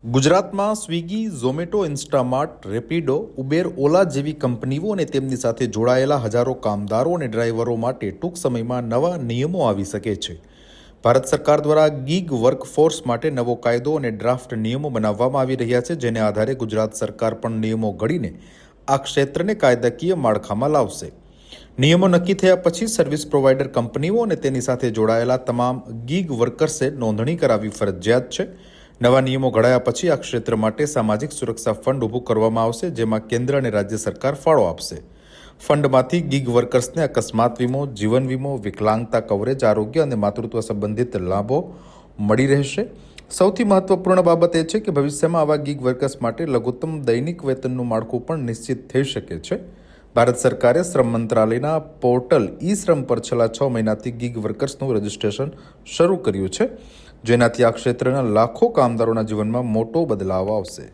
ગુજરાતમાં Swiggy, Zomato, Instamart, Rapido, Uber, ઓલા જેવી કંપનીઓ અને તેમની સાથે જોડાયેલા હજારો કામદારો અને ડ્રાઈવરો માટે ટૂંક સમયમાં નવા નિયમો આવી શકે છે. ભારત સરકાર દ્વારા ગીગ વર્કફોર્સ માટે નવો કાયદો અને ડ્રાફ્ટ નિયમો બનાવવામાં આવી રહ્યા છે, જેને આધારે ગુજરાત સરકાર પણ નિયમો ઘડીને આ ક્ષેત્રને કાયદાકીય માળખામાં લાવશે. નિયમો નક્કી થયા પછી સર્વિસ પ્રોવાઈડર કંપનીઓ અને તેની સાથે જોડાયેલા તમામ ગીગ વર્કર્સે નોંધણી કરાવવી ફરજિયાત છે. નવા નિયમો ઘડાયા પછી આ ક્ષેત્ર માટે સામાજિક સુરક્ષા ફંડ ઊભું કરવામાં આવશે, જેમાં કેન્દ્ર અને રાજ્ય સરકાર ફાળો આપશે. ફંડમાંથી ગીગ વર્કર્સને અકસ્માત વીમો, જીવન વીમો, વિકલાંગતા કવરેજ, આરોગ્ય અને માતૃત્વ સંબંધિત લાભો મળી રહેશે. સૌથી મહત્વપૂર્ણ બાબત એ છે કે ભવિષ્યમાં આવા ગીગ વર્કર્સ માટે લઘુત્તમ દૈનિક વેતનનું માળખું પણ નિશ્ચિત થઈ શકે છે. ભારત સરકારે શ્રમ મંત્રાલયના પોર્ટલ ઈ શ્રમ પર છેલ્લા 6 મહિનાથી ગીગ વર્કર્સનું રજિસ્ટ્રેશન શરૂ કર્યું છે, જેનાથી આ ક્ષેત્રના લાખો કામદારોના જીવનમાં મોટો બદલાવ આવશે.